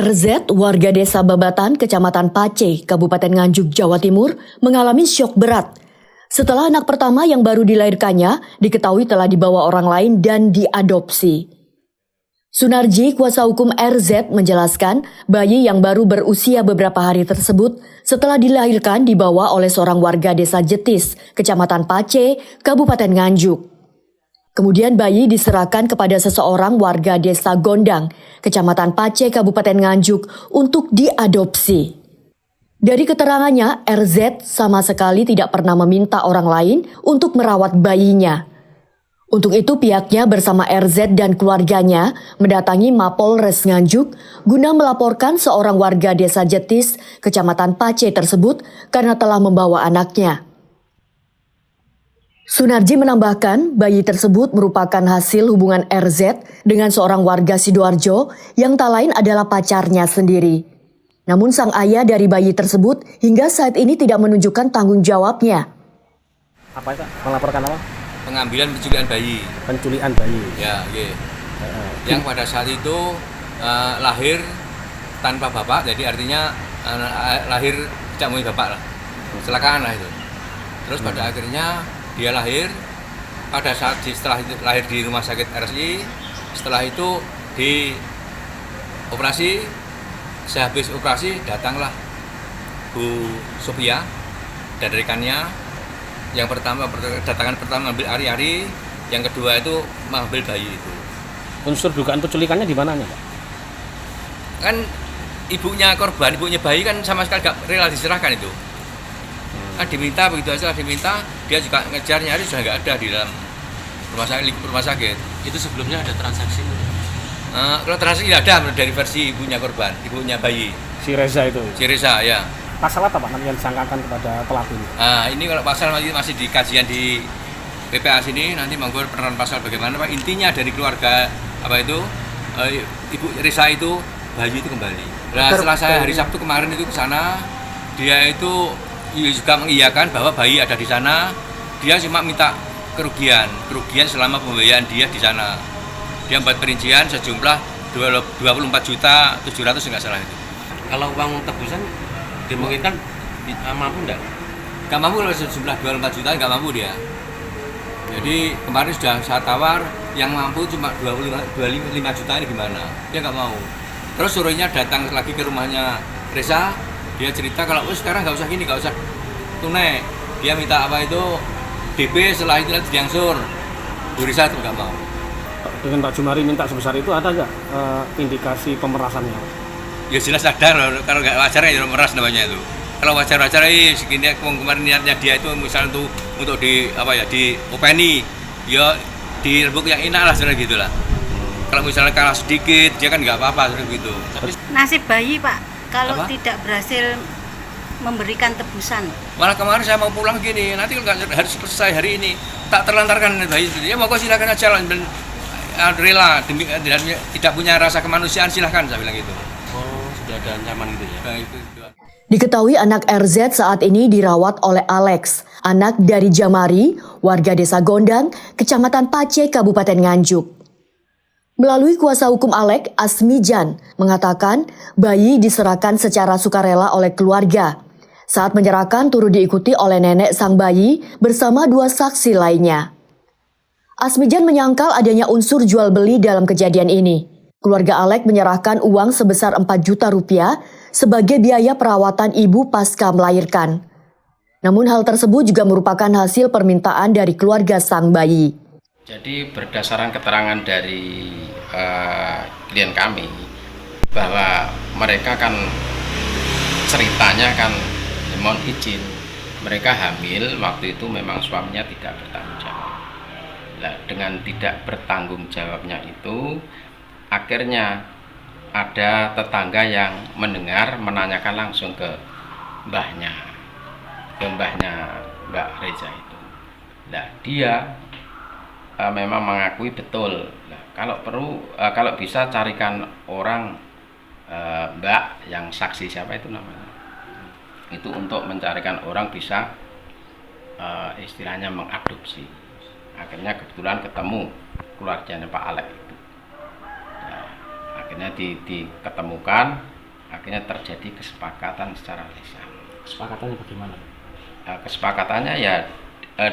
RZ, warga desa Babatan, Kecamatan Pace, Kabupaten Nganjuk, Jawa Timur, mengalami syok berat setelah anak pertama yang baru dilahirkannya diketahui telah dibawa orang lain dan diadopsi. Sunarji, kuasa hukum RZ, menjelaskan bayi yang baru berusia beberapa hari tersebut setelah dilahirkan dibawa oleh seorang warga desa Jetis, Kecamatan Pace, Kabupaten Nganjuk. Kemudian bayi diserahkan kepada seseorang warga desa Gondang, Kecamatan Pace, Kabupaten Nganjuk untuk diadopsi. Dari keterangannya, RZ sama sekali tidak pernah meminta orang lain untuk merawat bayinya. Untuk itu pihaknya bersama RZ dan keluarganya mendatangi Mapolres Nganjuk guna melaporkan seorang warga desa Jetis, Kecamatan Pace tersebut karena telah membawa anaknya. Sunarji menambahkan bayi tersebut merupakan hasil hubungan RZ dengan seorang warga Sidoarjo yang tak lain adalah pacarnya sendiri. Namun sang ayah dari bayi tersebut hingga saat ini tidak menunjukkan tanggung jawabnya. Apa itu? Melaporkan apa? Pengambilan penculikan bayi. Penculikan bayi. Ya, okay. Yang pada saat itu lahir tanpa bapak, jadi artinya lahir tidak mempunyai bapak lah. Kecelakaan lah itu. Terus pada akhirnya dia lahir pada saat setelah itu lahir di rumah sakit RSI, setelah itu di operasi, sehabis operasi datanglah Bu Sophia dan rekannya. Yang pertama datangan pertama ambil ari-ari, yang kedua itu mengambil bayi itu. Unsur dugaan penculikannya di mananya, Pak? Kan ibunya korban, ibunya bayi kan sama sekali gak rela diserahkan itu. Kan diminta, begitu saja diminta, dia juga ngejar nyari sudah nggak ada di dalam rumah sakit. Itu sebelumnya ada transaksi? Kalau transaksi tidak ada dari versi ibunya korban, ibunya bayi. Si Reza itu? Si Reza, ya. Pasal apa Pak yang disangkakan kepada pelaku ini? Ini kalau pasal masih di kajian di PPA sini, nanti menggunakan penerangan pasal bagaimana Pak. Intinya dari keluarga apa itu, Ibu Reza itu, bayi itu kembali. Nah, setelah saya hari Sabtu kemarin itu ke sana, dia itu juga mengiyakan bahwa bayi ada di sana. Dia cuma minta kerugian selama pembiayaan dia di sana. Dia membuat perincian sejumlah 24.700.000 nggak salah itu. Kalau uang tebusan dimungkinkan mampu nggak? Nggak mampu, kalau sejumlah 24 juta nggak mampu dia. Jadi kemarin sudah saya tawar, yang mampu cuma 25 juta ini gimana? Dia nggak mau. Terus sorenya datang lagi ke rumahnya Reza. Dia cerita kalau sekarang nggak usah gini, nggak usah tunai. Dia minta apa itu DP, setelah itu nanti diangsur. Bu Risa itu nggak mau. Dengan Pak Jumari minta sebesar itu ada nggak indikasi pemerasannya? Ya jelas ada, kalau nggak wajar ya meras namanya itu. Kalau wajar-wajar segini kemarin niatnya dia itu misalnya untuk di apa ya, di openi, ya direbuk yang enak lah sebenarnya gitulah. Kalau misalnya kalah sedikit dia kan nggak apa-apa seperti gitu. Nasib bayi Pak, kalau Apa? tidak berhasil memberikan tebusan. Malah kemarin saya mau pulang gini, nanti kalau nggak harus selesai hari ini, tak terlantarkan bayi itu. Ya mau silakan aja dan rela demi tidak punya rasa kemanusiaan silahkan, saya bilang gitu. Oh, sudah ada ancaman gitu ya? Nah, itu. Diketahui anak RZ saat ini dirawat oleh Alex, anak dari Jamari, warga desa Gondang, Kecamatan Pace, Kabupaten Nganjuk. Melalui kuasa hukum Alex, Asmijan, mengatakan bayi diserahkan secara sukarela oleh keluarga. Saat menyerahkan turut diikuti oleh nenek sang bayi bersama dua saksi lainnya. Asmijan menyangkal adanya unsur jual beli dalam kejadian ini. Keluarga Alex menyerahkan uang sebesar 4 juta rupiah sebagai biaya perawatan ibu pasca melahirkan. Namun hal tersebut juga merupakan hasil permintaan dari keluarga sang bayi. Jadi berdasarkan keterangan dari klien kami bahwa mereka kan ceritanya kan mohon izin, mereka hamil waktu itu memang suaminya tidak bertanggung jawab. Nah, dengan tidak bertanggung jawabnya itu akhirnya ada tetangga yang mendengar menanyakan langsung ke mbahnya Mbak Reza itu. Nah, dia memang mengakui betul. Nah, kalau bisa carikan orang Mbak yang saksi siapa itu namanya. Itu untuk mencarikan orang bisa istilahnya mengadopsi. Akhirnya kebetulan ketemu keluarganya Pak Alek itu. Nah, akhirnya diketemukan akhirnya terjadi kesepakatan secara lisan. Kesepakatannya bagaimana? Kesepakatannya ya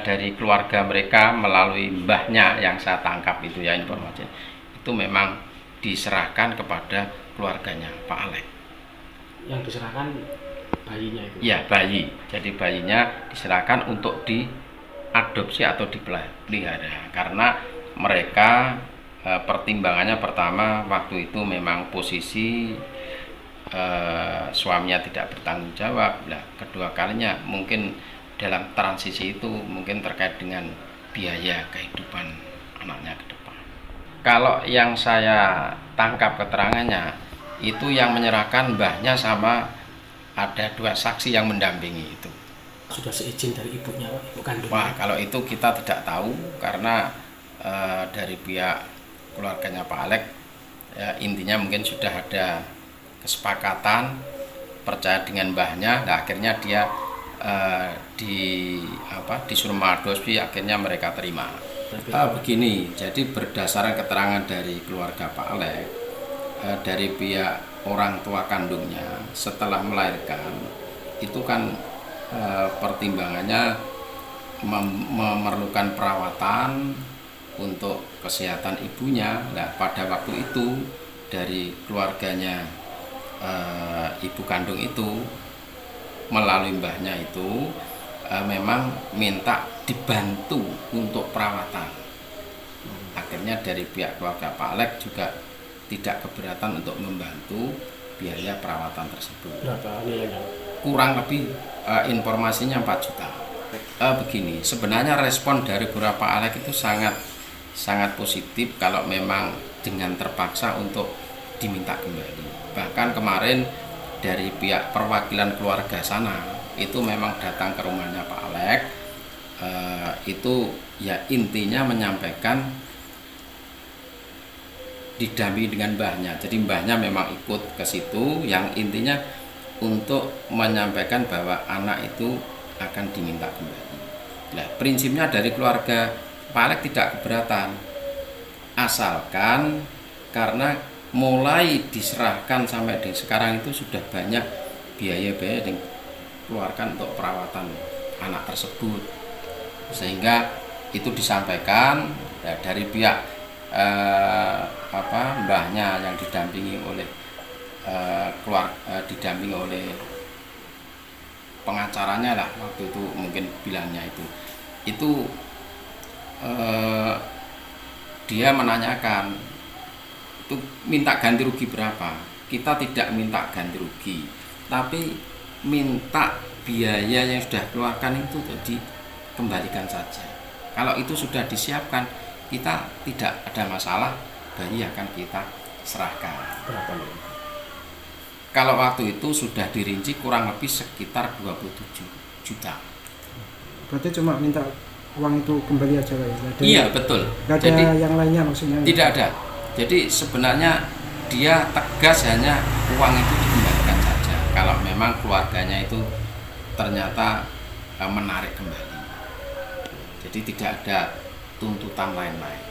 dari keluarga mereka melalui mbahnya yang saya tangkap itu ya informasi itu memang diserahkan kepada keluarganya Pak Alek. Yang diserahkan bayinya itu? Ya, bayi. Jadi bayinya diserahkan untuk diadopsi atau dipelihara karena mereka pertimbangannya pertama waktu itu memang posisi suaminya tidak bertanggung jawab. Nah, kedua kalinya mungkin dalam transisi itu mungkin terkait dengan biaya kehidupan anaknya ke depan. Kalau yang saya tangkap keterangannya itu yang menyerahkan mbahnya sama ada 2 saksi yang mendampingi itu. Sudah seizin dari ibunya, Pak, ibu kandungnya? Wah, kalau itu kita tidak tahu karena dari pihak keluarganya Pak Alek ya, intinya mungkin sudah ada kesepakatan percaya dengan mbahnya. Nah, akhirnya dia disuruh mengadopsi, akhirnya mereka terima. Begini, jadi berdasarkan keterangan dari keluarga Pak Alek, dari pihak orang tua kandungnya setelah melahirkan itu kan pertimbangannya memerlukan perawatan untuk kesehatan ibunya. Nah, pada waktu itu dari keluarganya ibu kandung itu melalui mbahnya itu memang minta dibantu untuk perawatan. Akhirnya dari pihak keluarga Pak Alek juga tidak keberatan untuk membantu biaya perawatan tersebut. Berapa nilainya? Kurang lebih informasinya 4 juta. Begini, sebenarnya respon dari beberapa Pak Alek itu sangat positif kalau memang dengan terpaksa untuk diminta kembali. Bahkan kemarin dari pihak perwakilan keluarga sana itu memang datang ke rumahnya Pak Alek, itu ya intinya menyampaikan didampingi dengan mbahnya. Jadi mbahnya memang ikut ke situ, yang intinya untuk menyampaikan bahwa anak itu akan diminta kembali. Nah, prinsipnya dari keluarga Pak Alek tidak keberatan, asalkan karena mulai diserahkan sampai di sekarang itu sudah banyak biaya-biaya yang dikeluarkan untuk perawatan anak tersebut, sehingga itu disampaikan ya, dari pihak mbahnya yang didampingi oleh didampingi oleh pengacaranya lah waktu itu, mungkin bilangnya itu dia menanyakan itu minta ganti rugi berapa. Kita tidak minta ganti rugi, tapi minta biaya yang sudah keluarkan itu jadi kembalikan saja. Kalau itu sudah disiapkan, kita tidak ada masalah, bayi akan kita serahkan. Berapa? Kalau waktu itu sudah dirinci kurang lebih sekitar 27 juta. Berarti cuma minta uang itu kembali aja, Pak? Iya, betul. Nggak ada Jadi yang lainnya maksudnya? tidak ada. Jadi sebenarnya dia tegas hanya uang itu dikembalikan saja. Kalau memang keluarganya itu ternyata menarik kembali. Jadi tidak ada tuntutan lain-lain.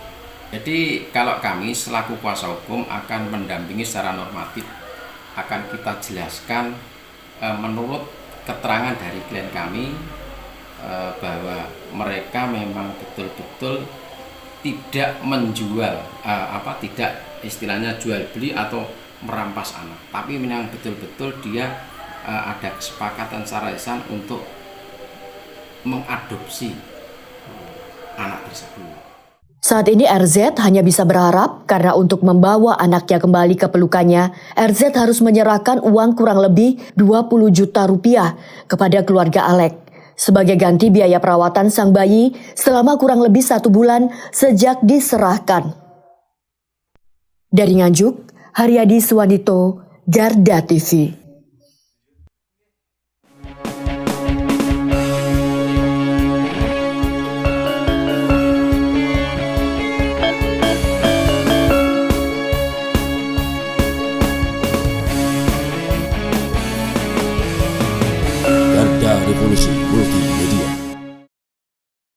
Jadi kalau kami selaku kuasa hukum akan mendampingi secara normatif, akan kita jelaskan menurut keterangan dari klien kami bahwa mereka memang betul-betul tidak menjual tidak istilahnya jual beli atau merampas anak, tapi memang betul-betul dia ada kesepakatan secara lisan untuk mengadopsi anak tersebut. Saat ini RZ hanya bisa berharap karena untuk membawa anaknya kembali ke pelukannya, RZ harus menyerahkan uang kurang lebih 20 juta rupiah kepada keluarga Alek sebagai ganti biaya perawatan sang bayi selama kurang lebih 1 bulan sejak diserahkan. Dari Nganjuk, Haryadi Suwanito, Garda TV.